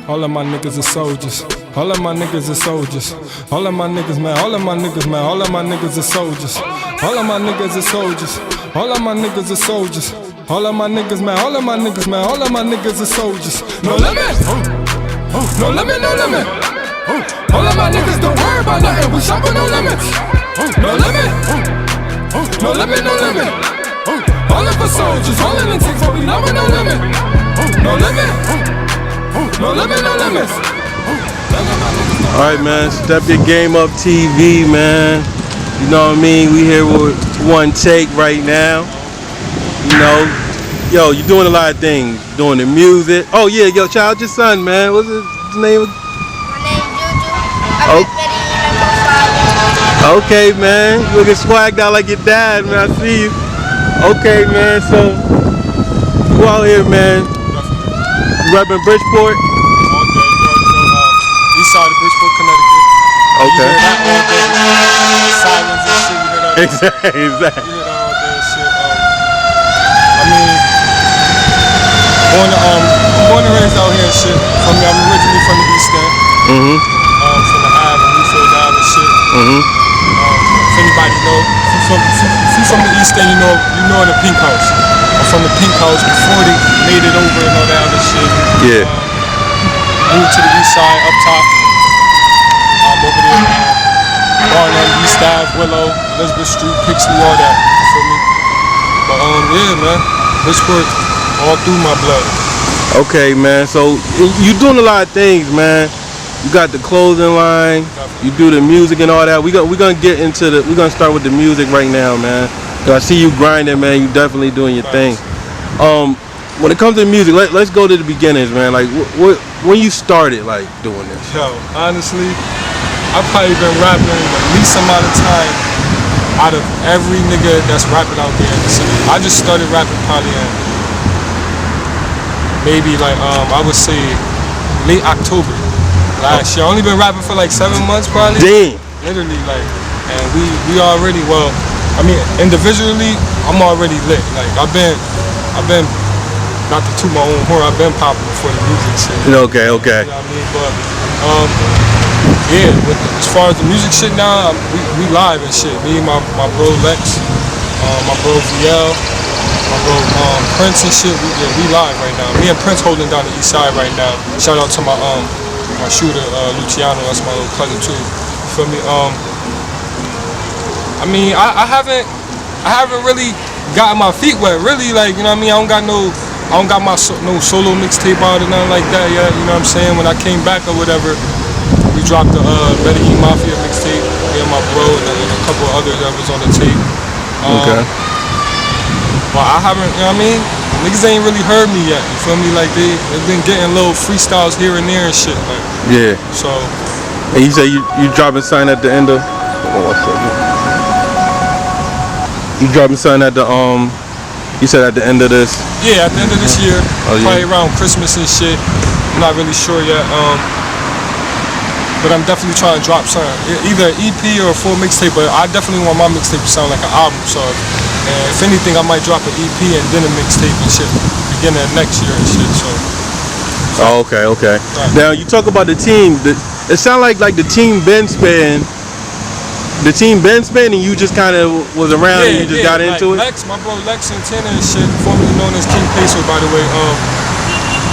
All of my niggas are soldiers. All of my niggas are soldiers. All of my niggas, man. All of my niggas, man. All of my niggas are soldiers. All of my niggas are soldiers. All of my niggas are soldiers. All of my niggas, man. All of my niggas, man. All of my niggas are soldiers. No limit. No limit, no limit. All of my niggas don't worry about nothing. We shop with no limits. No limit. No limit, no limit. All of us soldiers. All in the takes what we love with no limit. No limit. No limit, no limits. Alright, man, Step Your Game Up TV, man. You know what I mean? We here with 1neTake right now. You know, yo, you doing a lot of things. Doing the music. Oh yeah, yo, child, your son, man. What's his name? My name's Juju. Okay, man. You looking swagged out like your dad, man. I see you. Okay, man. So you out here, man. You repping Bridgeport? East side of Bridgeport, Connecticut. Okay. You hear that all day. Sirens and shit. You hear that all day. Exactly. You hear that all day and shit. I mean, I'm born and raised out here and shit. I'm originally from the East End. From the Ave and Newfield Ave and shit. If anybody know, if you from the East End, you know the Pink House. I'm from the Pink House before they made it over and all that other shit. Yeah. Moved to the East Side, up top. Over there, Barnum, East Ave, Willow, Elizabeth Street, Pixley, all that. You feel me? But yeah, man, Bridgeport all through my blood. Okay, man. So you doing a lot of things, man. You got the clothing line. You do the music and all that. We're gonna get into the. We're gonna start with the music right now, man. Cause I see you grinding, man. You definitely doing your thing. When it comes to music, let's go to the beginnings, man. Like, when you started, like, doing this? Yo, honestly, I've probably been rapping the least amount of time out of every nigga that's rapping out there in the city. I just started rapping probably in maybe like I would say late October last year. I only been rapping for like 7 months probably. Damn. Literally, like, and we already, well, I mean, individually, I'm already lit. Like, I've been. Not to toot my own horn, I've been popping for the music shit. Okay. You know what I mean? But, yeah, as far as the music shit now, we live and shit. Me and my bro Lex, my bro VL, my bro Prince and shit, we live right now. Me and Prince holding down the East Side right now. Shout out to my shooter, Luciano, that's my little cousin too. You feel me? I mean, I haven't really gotten my feet wet, really, like, you know what I mean? I don't got my no solo mixtape out or nothing like that yet, you know what I'm saying? When I came back or whatever, we dropped the Medellin Mafia mixtape, me and my bro, and then a couple of others that was on the tape. Okay. But I haven't, you know what I mean? Niggas ain't really heard me yet, you feel me? Like, they've been getting little freestyles here and there and shit, like. Yeah. So. And you say you dropping something at the end of, hold on 1 second. You dropping something at the, you said at the end of this? Yeah, at the end of this year, probably around Christmas and shit. I'm not really sure yet, but I'm definitely trying to drop something, either an EP or a full mixtape, but I definitely want my mixtape to sound like an album, so if anything, I might drop an EP and then a mixtape and shit, beginning of next year and shit, so. Oh, okay. Right. Now, you talk about the team, it sounds like the team been spinning. The team been spinning, and you just kind of was around and you just got into it? Lex, my bro Lex Santana and shit, formerly known as King Peso, by the way,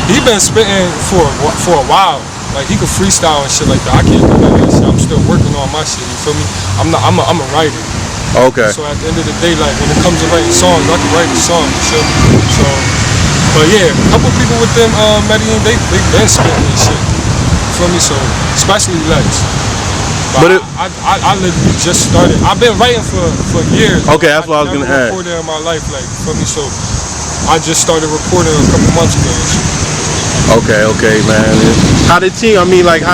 he been spitting for a while. Like, he could freestyle and shit like that. I can't do that shit. I'm still working on my shit, you feel me? I'm a writer. Okay. So at the end of the day, like, when it comes to writing songs, I can write a song, you feel me? So, but yeah, a couple people with them, Medellin, they been spitting and shit. You feel me? So, especially Lex. But I literally just started. I've been writing for years. Okay, that's what I was gonna add. Recorded in my life, like, you feel me? So I just started recording a couple months ago. Okay, man. How the team? I mean, like,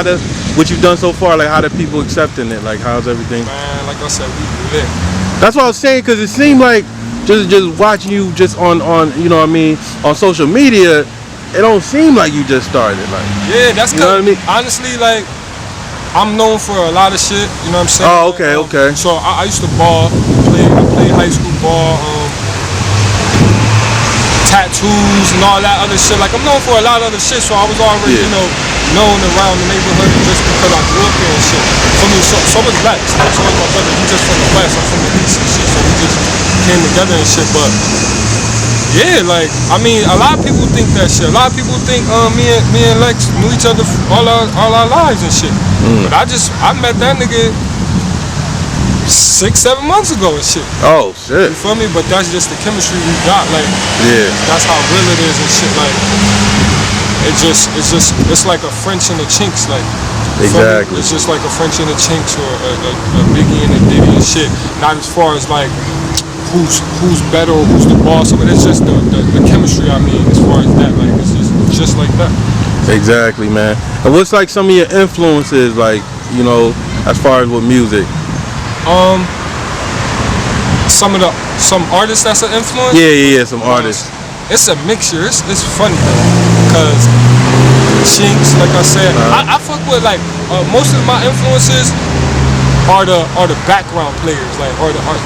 what you've done so far? Like, how the people accepting it? Like, how's everything? Man, like I said, we lit. That's what I was saying, because it seemed like just watching you just on you know what I mean, on social media, it don't seem like you just started. Like, yeah, that's you know what I mean? Honestly, like, I'm known for a lot of shit, you know what I'm saying? Oh, okay. So I used to ball, I played high school ball, tattoos and all that other shit. Like, I'm known for a lot of other shit, so I was already, you know, known around the neighborhood just because I grew up here and shit. For me, so was Lex. Like, so was my brother. He just from the West. I'm from the East and shit. So we just came together and shit. But yeah, like, I mean, a lot of people think that shit. A lot of people think me and Lex knew each other all our lives and shit. But I met that nigga 6-7 months ago and shit. Oh shit. You feel me? But that's just the chemistry we got. Like, Yeah. that's how real it is and shit. Like, it's like a French and a Chinks. Like, you feel me? Exactly. It's just like a French and a Chinks or a Biggie and a Diddy and shit. Not as far as like who's better or who's the boss, but it's just the chemistry. I mean, as far as that, like, it's just like that. Exactly, man. And what's like some of your influences, like, you know, as far as with music? Some artists that's an influence. Yeah, some artists. It's a mixture. It's funny because Chinks, like I said, I fuck with like most of my influences are the background players, like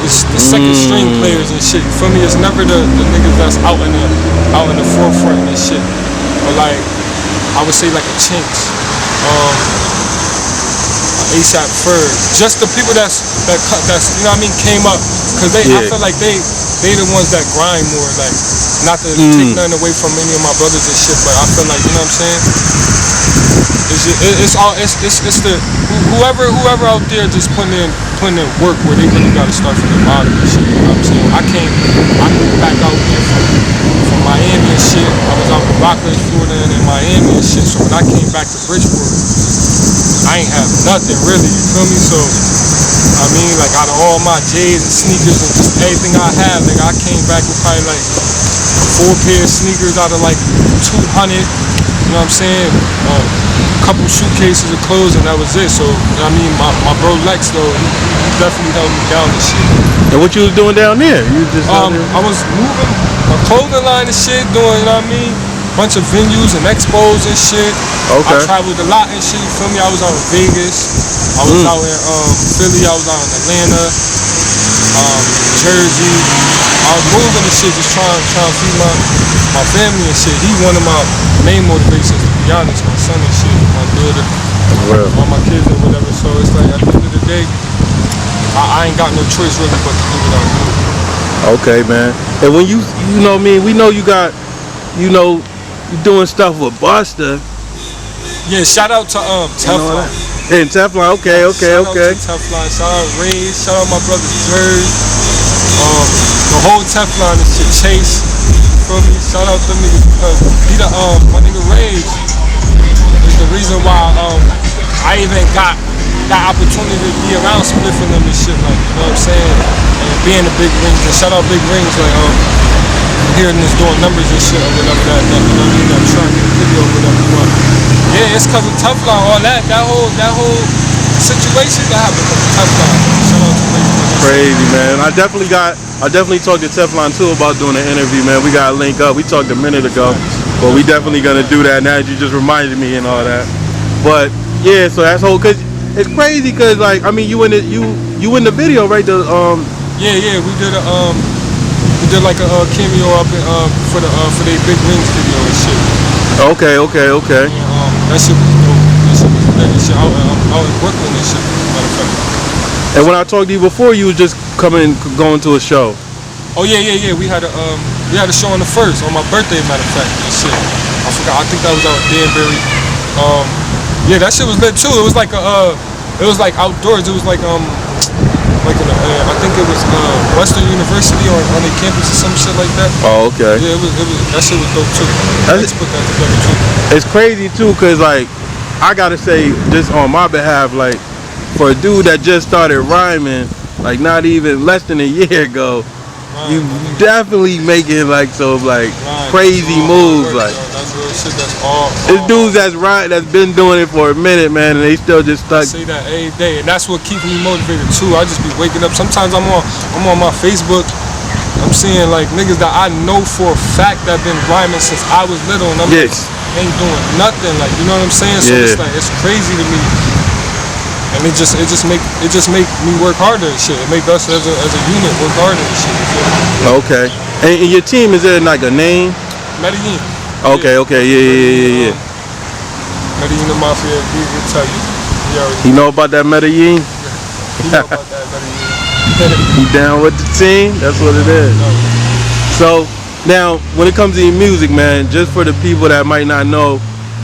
it's the second string players and shit. For me, it's never the niggas that's out in the forefront and shit. But like I would say like a Chinks, ASAP Ferg, just the people that's you know what I mean, came up, cause I feel like they the ones that grind more, like, not to take nothing away from any of my brothers and shit, but I feel like, you know what I'm saying, it's the whoever out there just putting in work where they really gotta start from the bottom and shit, you know what I'm saying. I moved back out there from Miami and shit. I was out in Rockledge, Florida, and in Miami and shit, so when I came back to Bridgeport, I ain't have nothing really, you feel me? So, I mean, like, out of all my J's and sneakers and just everything I have, nigga, I came back with probably like 4 pair of sneakers out of like 200, you know what I'm saying? A couple suitcases of clothes, and that was it. So, I mean, my bro Lex, though, he definitely held me down and shit. And what you was doing down there? You just I was moving a clothing line and shit, doing, you know what I mean? Bunch of venues and expos and shit. Okay. I traveled a lot and shit, you feel me? I was out in Vegas. I was out in Philly. I was out in Atlanta, Jersey. I was moving and shit, just trying to feed my family and shit. He one of my main motivations, to be honest. My son and shit, my daughter, all my kids and whatever. So it's like, at the end of the day, I ain't got no choice really but to do what I do. Okay, man. And when you know what I mean, we know you got, you know, you doing stuff with Busta. Yeah, shout out to Teflon. And Teflon, okay. Shout out to Teflon, shout out Ray, shout out my brother Jerry, the whole Teflon and shit, Chase, you feel me? Shout out them niggas because he my nigga Ray is the reason why I even got that opportunity to be around spliffing them and shit, like, you know what I'm saying? And being the big rings, and shout out big rings, like hearing this doing numbers and shit or whatever, that you know what I mean, that track and video or whatever. But yeah, it's cause of Teflon, all that whole situation that happened because of Teflon. Shout out to Ray. Crazy, man. I definitely talked to Teflon too about doing an interview, man. We gotta link up. We talked a minute ago, but we definitely gonna do that now that you just reminded me and all that. But yeah, so that's whole, cause it's crazy, cause like, I mean, you in the video, right? Yeah, we did like a cameo up in, for the Big Rings video and shit. Okay. And, that shit was dope. That shit was lit and shit. Out in Brooklyn and shit, matter of fact. And when I talked to you before, you was just going to a show. Oh yeah. We had a show on the 1st, on my birthday, matter of fact, and shit. I forgot. I think that was out in Danbury. Yeah, that shit was lit too. It was like outdoors. It was like I think it was Western University on their campus or some shit like that. Oh, okay. Yeah, it was that shit was dope too. Let's put that together too. It's crazy too, cause like, I gotta say just on my behalf, like, for a dude that just started rhyming, like not even less than a year ago, you definitely making like some like crazy moves, like. That's real shit. That's all. It's dudes that's been doing it for a minute, man, and they still just stuck. I say that every day, and that's what keeps me motivated too. I just be waking up. Sometimes I'm on my Facebook. I'm seeing like niggas that I know for a fact that been rhyming since I was little, and I'm like, ain't doing nothing. Like, you know what I'm saying? So it's like, it's crazy to me. And it just make me work harder and shit. It make us as a unit work harder and shit. You feel me? Okay. And your team, is there like a name? Medellin. Okay, yeah. Medellin Mafia, he'll tell you. He already You know about that Medellin? he know about that Medellin. You down with the team? That's what it is. So now, when it comes to your music, man, just for the people that might not know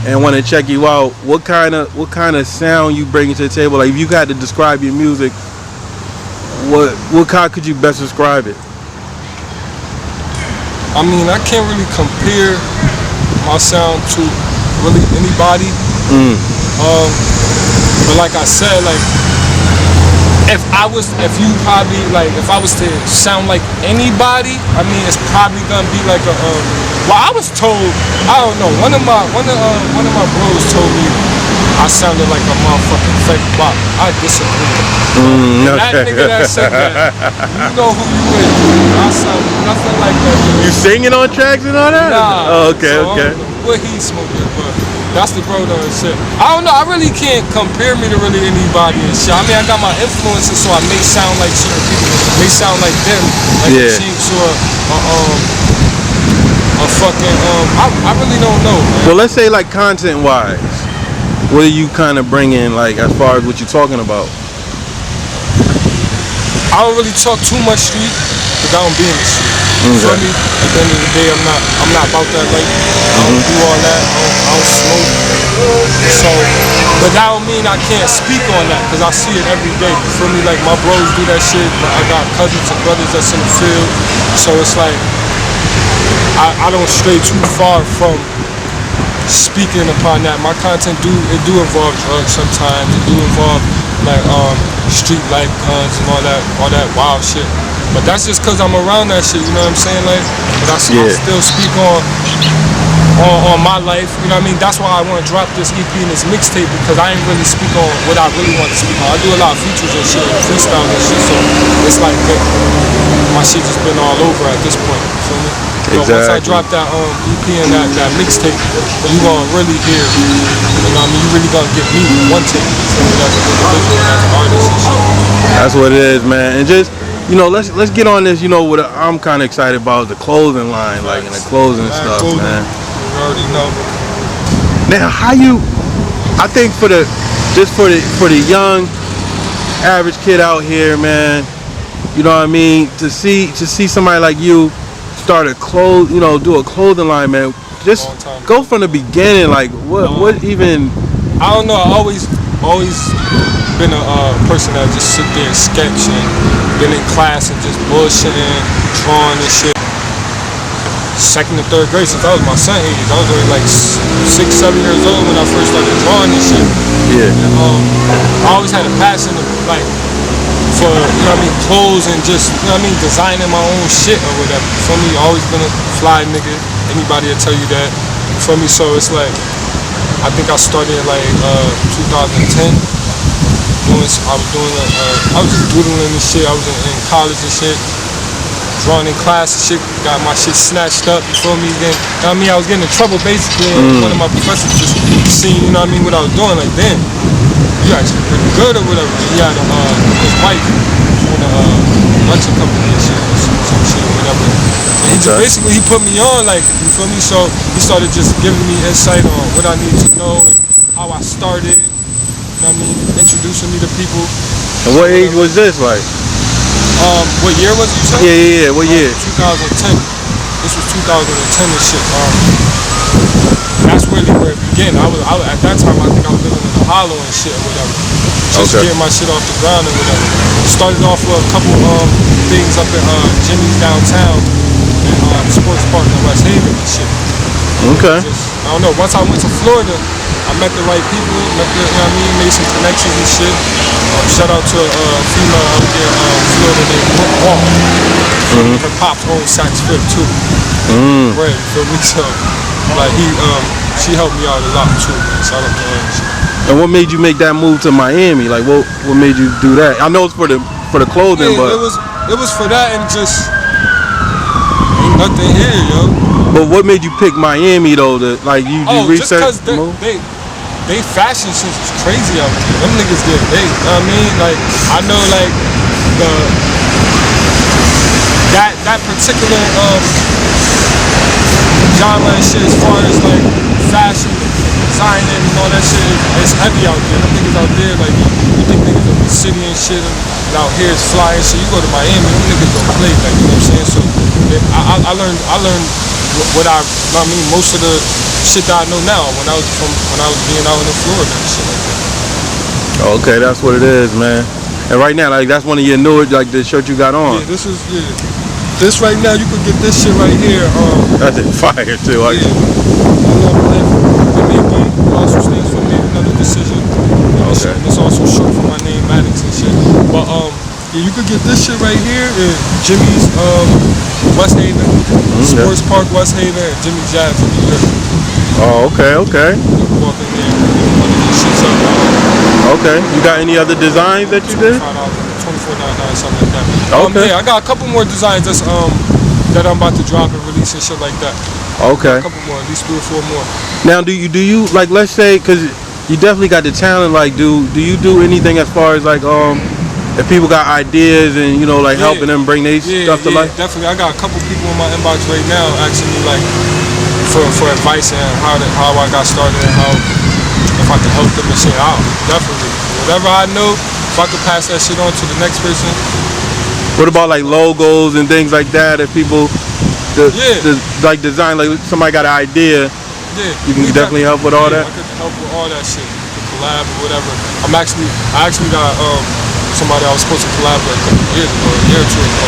and want to check you out, what kind of sound you bring to the table? Like, if you had to describe your music, how could you best describe it? I mean, I can't really compare my sound to really anybody. But like I said, like if I was to sound like anybody, I mean, it's probably gonna be like a. Well, I was told, I don't know. One of my bros told me I sounded like a motherfucking fake bop. I disagree. That nigga that said that, you know who you is. I sound nothing like that. You singing on tracks and all that? Nah. Oh, okay, so okay. I don't know what he smoking, but that's the bro that said. I don't know. I really can't compare me to really anybody and shit. I mean, I got my influences, so I may sound like certain people. May sound like them, like Yeah. a Chinks or a fucking. I really don't know, man. Well, let's say like content-wise, what are you kind of bringing, like, as far as what you're talking about? I don't really talk too much street because I don't be in the street. You feel me? At the end of the day, I'm not about that life. I don't do all that. I don't smoke. So, but that don't mean I can't speak on that because I see it every day. You feel me? Like my bros do that shit. I got cousins and brothers that's in the field. So it's like I don't stray too far from speaking upon that. My content do involve drugs sometimes. It do involve like street life, guns and all that wild shit. But that's just cause I'm around that shit, you know what I'm saying? Like, but I still speak on my life, you know what I mean? That's why I want to drop this EP and this mixtape because I ain't really speak on what I really want to speak on. I do a lot of features and shit, and freestyle and shit, so it's like my shit just been all over at this point, you feel me? So once I drop that EP and that mixtape, you gonna really hear, you know what I mean? You really gonna get me one take, you feel me? As an individual, as an artist and shit. That's what it is, man. And just, you know, let's get on this. You know, what I'm kind of excited about is the clothing line, like, and the clothing stuff, man. You already know. Now, I think for the young, average kid out here, man, you know what I mean, to see somebody like you start do a clothing line, man. Just go from the beginning, like what even? I don't know. I always been a person that just sit there and sketch and been in class and just bullshitting, drawing and shit. 2nd and 3rd grade since I was my son age. I was already like 6, 7 years old when I first started drawing and shit. Yeah. And, I always had a passion like for, you know what I mean, clothes and just, you know what I mean, designing my own shit or whatever. For me, always been a fly nigga. Anybody will tell you that. For me, so it's like, I think I started like 2010. I was just doodling and shit. I was in college and shit. Drawing in class and shit, got my shit snatched up, you feel me? Then, you know what I mean, I was getting in trouble basically, and one of my professors just seen, you know what I mean, what I was doing, like, damn, you actually pretty good or whatever. He had his wife on a luncheon company and shit, or some shit or whatever. And he just basically, he put me on, like, you feel me? So he started just giving me insight on what I need to know and how I started, you know what I mean, introducing me to people. And what age was this, like? What year was it, you said? Yeah, what year? 2010. This was 2010 and shit. That's really where it began. I was at that time, I think I was living in the hollow and shit or whatever. Just getting my shit off the ground and whatever. Started off with a couple things up at Jimmy's downtown and Sports Park in West Haven and shit. Okay. I don't know, once I went to Florida, I met the right people, you know what I mean, made some connections and shit. Shout out to a female out there in Florida named Brooke Wall. Her pops own Saks Fifth too. Right, you feel me? So, like, she helped me out a lot too, man. Shout out to her and shit. And what made you make that move to Miami? Like, what made you do that? I know it's for the clothing, but it was for that and just ain't nothing here, yo. But what made you pick Miami though? Like you researched the move? They fashion sense is crazy out there. Them niggas get you know what I mean? Like, I know like that particular genre and shit as far as like fashion, designing and all that shit, it's heavy out there. Them niggas out there, like, you think niggas in the city and shit, and out here it's flying shit. You go to Miami, them niggas don't play, like, you know what I'm saying? So I learned what I mean, most of the shit that I know now when I was being out in Florida and shit like that. Okay, that's what it is, man. And right now, like, that's one of your newer, like, the shirt you got on. Yeah, this is, this right now, you could get this shit right here. That's it, fire too. Yeah. I love life. MAD also stands for Made Another Decision. Okay. And it's also short for my name, Maddox and shit. But yeah, you could get this shit right here in Jimmy's West Haven, Sports Park West Haven, and Jimmy Jazz in New York. Oh, okay. You can walk in there and get one of these shits up. Okay. You got any other designs that you did? $24.99, something like that. Okay. Yeah, I got a couple more designs that's that I'm about to drop and release and shit like that. Okay. A couple more, at least 3 or 4 more. Now, do you like, let's say, because you definitely got the talent, like, do you do anything as far as like if people got ideas and, you know, like, helping them bring their stuff to life? Definitely. I got a couple people in my inbox right now asking me like for advice and how I got started and how if I could help them and shit. Definitely. Whatever I know, if I could pass that shit on to the next person. What about like logos and things like that? If people like design, like somebody got an idea, you can definitely help with all that. I could help with all that shit, the collab or whatever. I actually got somebody I was supposed to collaborate a couple years ago, a year or two ago.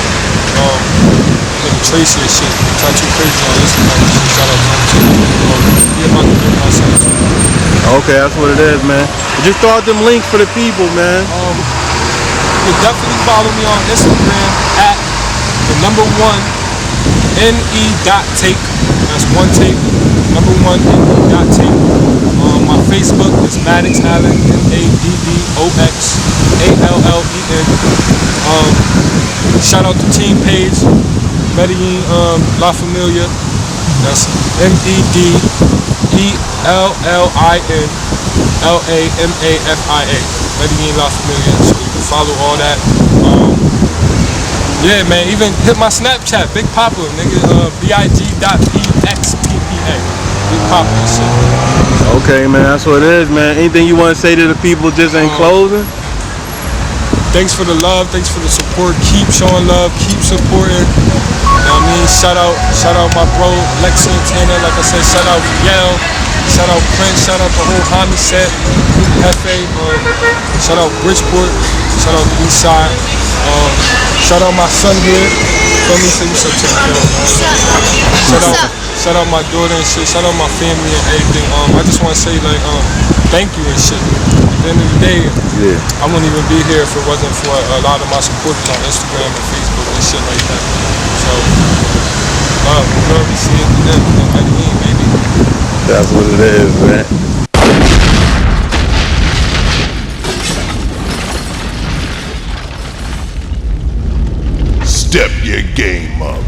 Nigga Tracy and shit, Tattoo Crazy on Instagram and shit. Shout out to him too. Yeah, about to do myself too. Okay, that's what it is, man. Just throw out them links for the people, man. You can definitely follow me on Instagram at the number 1neTake. That's 1take. Number 1neTake. My Facebook is Maddox Allen, MADDOXALLEN. Shout out to team page, Medellin La Familia. That's MEDELLINLAMAFIA. Medellin La Familia. So you can follow all that. Yeah, man. Even hit my Snapchat, Big Papa, nigga. BIG.PXPPA. Big Papa and shit. Okay, man. That's what it is, man. Anything you want to say to the people just in closing? Thanks for the love. Thanks for the support. Keep showing love. Keep supporting. You know what I mean? Shout out my bro Lex Santana. Like I said, shout out Yale. Shout out Prince. Shout out the whole Homie set. Hefe. Shout out Bridgeport. Shout out the East Side. Shout out my son here. Let me say what's up to him. Shout out my daughter and shit. Shout out my family and everything. I just want to say like thank you and shit. At the end of the day, I wouldn't even be here if it wasn't for a lot of my supporters on Instagram and Facebook and shit like that. So, you already see it to them. Baby. That's what it is, man. Step your game up.